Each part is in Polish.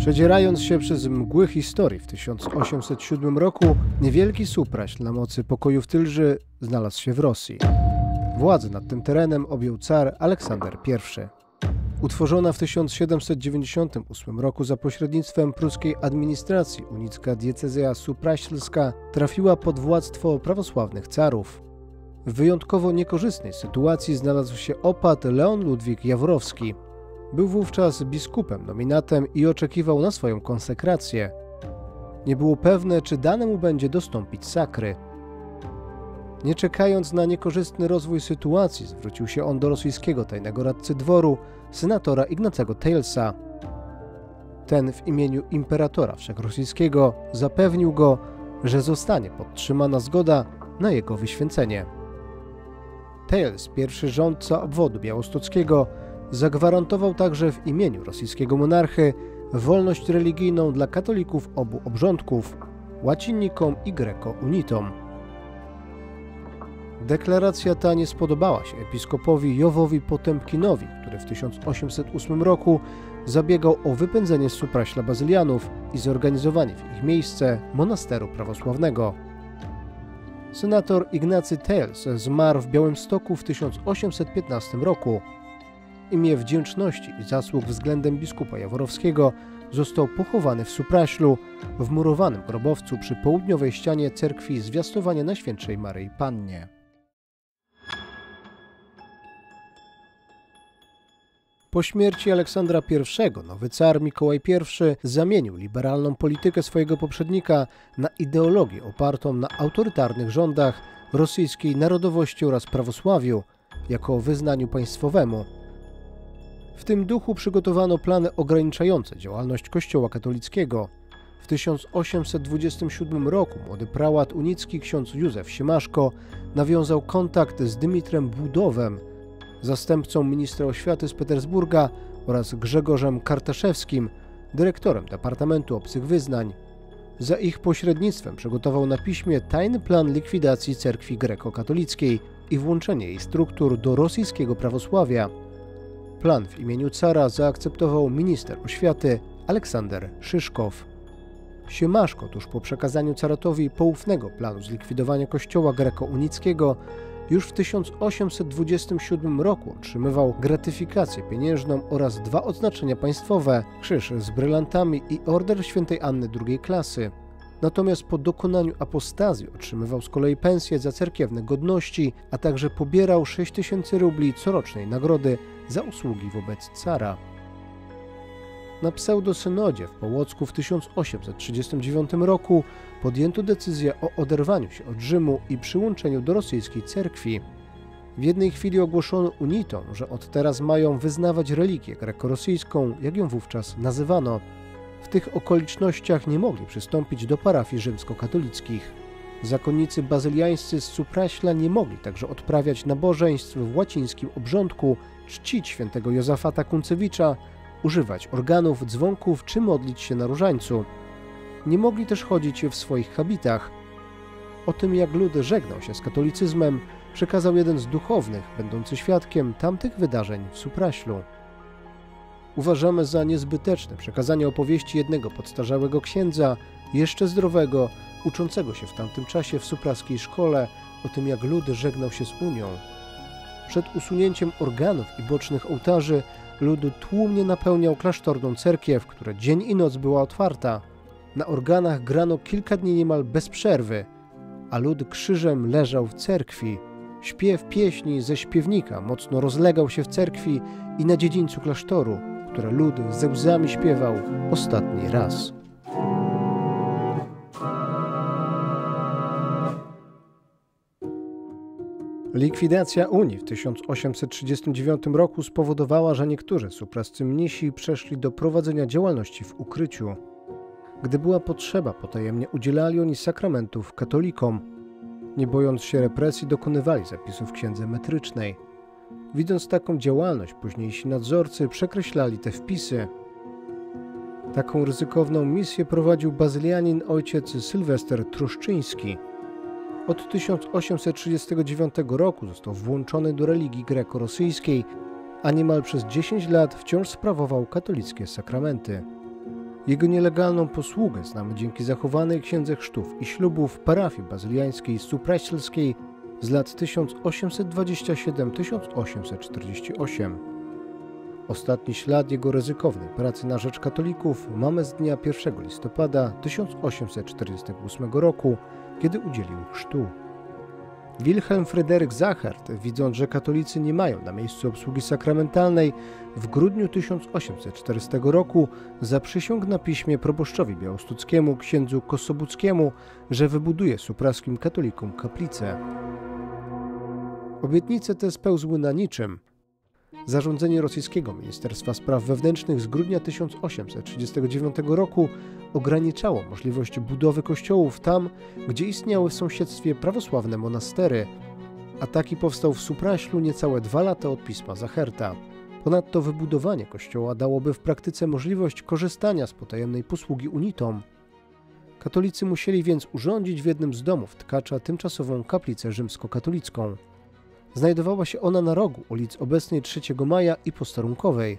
Przedzierając się przez mgły historii w 1807 roku, niewielki Supraśl na mocy pokoju w Tylży znalazł się w Rosji. Władzę nad tym terenem objął car Aleksander I. Utworzona w 1798 roku za pośrednictwem pruskiej administracji unicka diecezja supraślska trafiła pod władztwo prawosławnych carów. W wyjątkowo niekorzystnej sytuacji znalazł się opat Leon Ludwik Jaworowski. Był wówczas biskupem nominatem i oczekiwał na swoją konsekrację. Nie było pewne, czy dane mu będzie dostąpić sakry. Nie czekając na niekorzystny rozwój sytuacji, zwrócił się on do rosyjskiego tajnego radcy dworu, senatora Ignacego Talesa. Ten w imieniu imperatora wszechrosyjskiego zapewnił go, że zostanie podtrzymana zgoda na jego wyświęcenie. Tales, pierwszy rządca obwodu białostockiego, zagwarantował także w imieniu rosyjskiego monarchy wolność religijną dla katolików obu obrządków, łacinnikom i greko-unitom. Deklaracja ta nie spodobała się episkopowi Jowowi Potępkinowi, który w 1808 roku zabiegał o wypędzenie z Supraśla bazylianów i zorganizowanie w ich miejsce monasteru prawosławnego. Senator Ignacy Tales zmarł w Białymstoku w 1815 roku. W imię wdzięczności i zasług względem biskupa Jaworowskiego został pochowany w Supraślu, w murowanym grobowcu przy południowej ścianie cerkwi Zwiastowania Najświętszej Maryi Pannie. Po śmierci Aleksandra I nowy car Mikołaj I zamienił liberalną politykę swojego poprzednika na ideologię opartą na autorytarnych rządach, rosyjskiej narodowości oraz prawosławiu jako wyznaniu państwowemu. W tym duchu przygotowano plany ograniczające działalność Kościoła katolickiego. W 1827 roku młody prałat unicki ksiądz Józef Siemaszko nawiązał kontakt z Dymitrem Budowem, zastępcą ministra oświaty z Petersburga, oraz Grzegorzem Kartaszewskim, dyrektorem Departamentu Obcych Wyznań. Za ich pośrednictwem przygotował na piśmie tajny plan likwidacji cerkwi grekokatolickiej i włączenie jej struktur do rosyjskiego prawosławia. Plan w imieniu cara zaakceptował minister oświaty Aleksander Szyszkow. Siemaszko tuż po przekazaniu caratowi poufnego planu zlikwidowania kościoła greko-unickiego już w 1827 roku otrzymywał gratyfikację pieniężną oraz 2 odznaczenia państwowe, krzyż z brylantami i order świętej Anny II klasy. Natomiast po dokonaniu apostazji otrzymywał z kolei pensję za cerkiewne godności, a także pobierał 6000 rubli corocznej nagrody za usługi wobec cara. Na pseudosynodzie w Połocku w 1839 roku podjęto decyzję o oderwaniu się od Rzymu i przyłączeniu do rosyjskiej cerkwi. W jednej chwili ogłoszono unitom, że od teraz mają wyznawać religię grekorosyjską, jak ją wówczas nazywano. W tych okolicznościach nie mogli przystąpić do parafii rzymskokatolickich. Zakonnicy bazyliańscy z Supraśla nie mogli także odprawiać nabożeństw w łacińskim obrządku, czcić świętego Józafata Kuncewicza, używać organów, dzwonków czy modlić się na różańcu. Nie mogli też chodzić w swoich habitach. O tym, jak lud żegnał się z katolicyzmem, przekazał jeden z duchownych, będący świadkiem tamtych wydarzeń w Supraślu. Uważamy za niezbyteczne przekazanie opowieści jednego podstarzałego księdza, jeszcze zdrowego, uczącego się w tamtym czasie w supraskiej szkole, o tym, jak lud żegnał się z Unią. Przed usunięciem organów i bocznych ołtarzy lud tłumnie napełniał klasztorną cerkiew, która dzień i noc była otwarta. Na organach grano kilka dni niemal bez przerwy, a lud krzyżem leżał w cerkwi. Śpiew pieśni ze śpiewnika mocno rozlegał się w cerkwi i na dziedzińcu klasztoru, które lud ze łzami śpiewał ostatni raz. Likwidacja Unii w 1839 roku spowodowała, że niektórzy suprascy mnisi przeszli do prowadzenia działalności w ukryciu. Gdy była potrzeba, potajemnie udzielali oni sakramentów katolikom. Nie bojąc się represji, dokonywali zapisów w księdze metrycznej. Widząc taką działalność, późniejsi nadzorcy przekreślali te wpisy. Taką ryzykowną misję prowadził bazylianin ojciec Sylwester Truszczyński. Od 1839 roku został włączony do religii greko-rosyjskiej, a niemal przez 10 lat wciąż sprawował katolickie sakramenty. Jego nielegalną posługę znamy dzięki zachowanej księdze chrztów i ślubów parafii bazyliańskiej supraślskiej z lat 1827-1848. Ostatni ślad jego ryzykownej pracy na rzecz katolików mamy z dnia 1 listopada 1848 roku, kiedy udzielił chrztu. Wilhelm Fryderyk Sachert, widząc, że katolicy nie mają na miejscu obsługi sakramentalnej, w grudniu 1840 roku zaprzysiągł na piśmie proboszczowi białostuckiemu księdzu Kosobuckiemu, że wybuduje supraskim katolikom kaplicę. Obietnice te spełzły na niczym. Zarządzenie rosyjskiego Ministerstwa Spraw Wewnętrznych z grudnia 1839 roku ograniczało możliwość budowy kościołów tam, gdzie istniały w sąsiedztwie prawosławne monastery, a taki powstał w Supraślu niecałe 2 lata od pisma Sacherta. Ponadto wybudowanie kościoła dałoby w praktyce możliwość korzystania z potajemnej posługi unitom. Katolicy musieli więc urządzić w jednym z domów tkacza tymczasową kaplicę rzymskokatolicką. Znajdowała się ona na rogu ulic obecnej 3 Maja i Posterunkowej.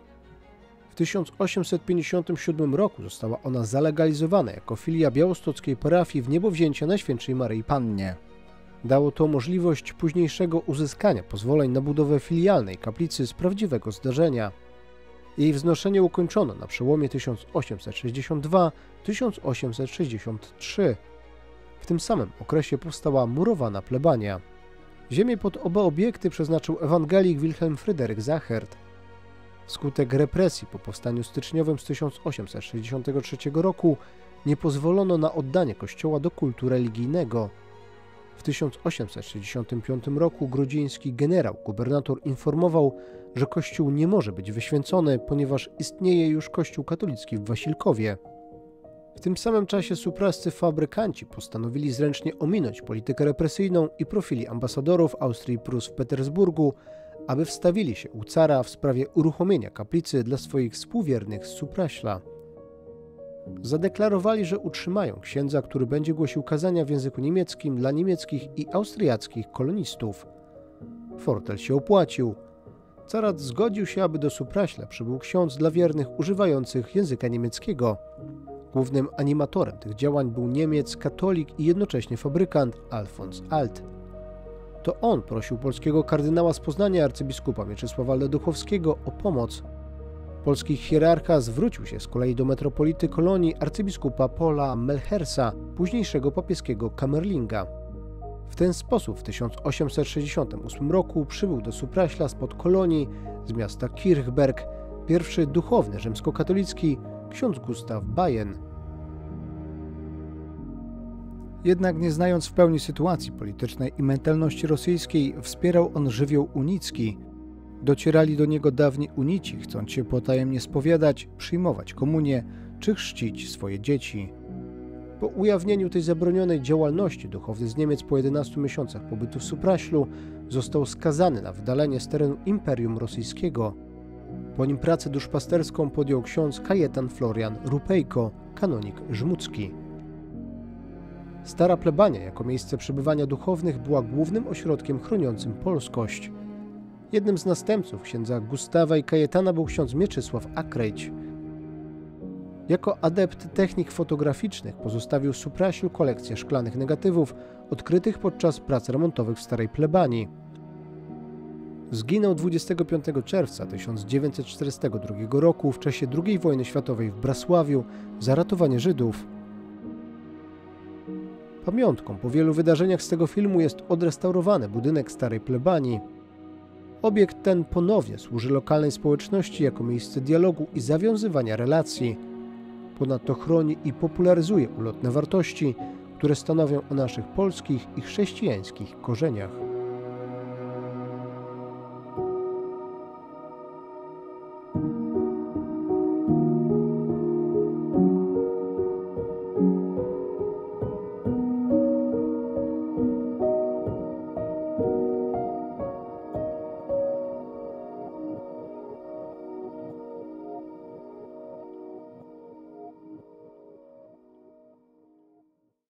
W 1857 roku została ona zalegalizowana jako filia białostockiej parafii w niebowzięcia Najświętszej Maryi Pannie. Dało to możliwość późniejszego uzyskania pozwoleń na budowę filialnej kaplicy z prawdziwego zdarzenia. Jej wznoszenie ukończono na przełomie 1862-1863. W tym samym okresie powstała murowana plebania. Ziemię pod oba obiekty przeznaczył ewangelik Wilhelm Fryderyk Sachert. Wskutek represji po powstaniu styczniowym z 1863 roku nie pozwolono na oddanie kościoła do kultu religijnego. W 1865 roku grudziński gubernator informował, że kościół nie może być wyświęcony, ponieważ istnieje już kościół katolicki w Wasilkowie. W tym samym czasie suprascy fabrykanci postanowili zręcznie ominąć politykę represyjną i profili ambasadorów Austrii i Prus w Petersburgu, aby wstawili się u cara w sprawie uruchomienia kaplicy dla swoich współwiernych z Supraśla. Zadeklarowali, że utrzymają księdza, który będzie głosił kazania w języku niemieckim dla niemieckich i austriackich kolonistów. Fortel się opłacił. Carat zgodził się, aby do Supraśla przybył ksiądz dla wiernych używających języka niemieckiego. Głównym animatorem tych działań był Niemiec, katolik i jednocześnie fabrykant Alfons Alt. To on prosił polskiego kardynała z Poznania arcybiskupa Mieczysława Leduchowskiego o pomoc. Polski hierarcha zwrócił się z kolei do metropolity Kolonii arcybiskupa Paula Melchersa, późniejszego papieskiego Kamerlinga. W ten sposób w 1868 roku przybył do Supraśla spod Kolonii z miasta Kirchberg pierwszy duchowny rzymskokatolicki ksiądz Gustaw Bayen. Jednak nie znając w pełni sytuacji politycznej i mentalności rosyjskiej, wspierał on żywioł unicki. Docierali do niego dawni unici, chcąc się potajemnie spowiadać, przyjmować komunię czy chrzcić swoje dzieci. Po ujawnieniu tej zabronionej działalności duchowny z Niemiec po 11 miesiącach pobytu w Supraślu został skazany na wydalenie z terenu Imperium Rosyjskiego. Po nim pracę duszpasterską podjął ksiądz Kajetan Florian Rupejko, kanonik żmudzki. Stara plebania jako miejsce przebywania duchownych była głównym ośrodkiem chroniącym polskość. Jednym z następców księdza Gustawa i Kajetana był ksiądz Mieczysław Akrejć. Jako adept technik fotograficznych pozostawił w Supraślu kolekcję szklanych negatywów odkrytych podczas prac remontowych w starej plebanii. Zginął 25 czerwca 1942 roku w czasie II wojny światowej w Brasławiu za ratowanie Żydów. Pamiątką po wielu wydarzeniach z tego filmu jest odrestaurowany budynek starej plebanii. Obiekt ten ponownie służy lokalnej społeczności jako miejsce dialogu i zawiązywania relacji. Ponadto chroni i popularyzuje ulotne wartości, które stanowią o naszych polskich i chrześcijańskich korzeniach.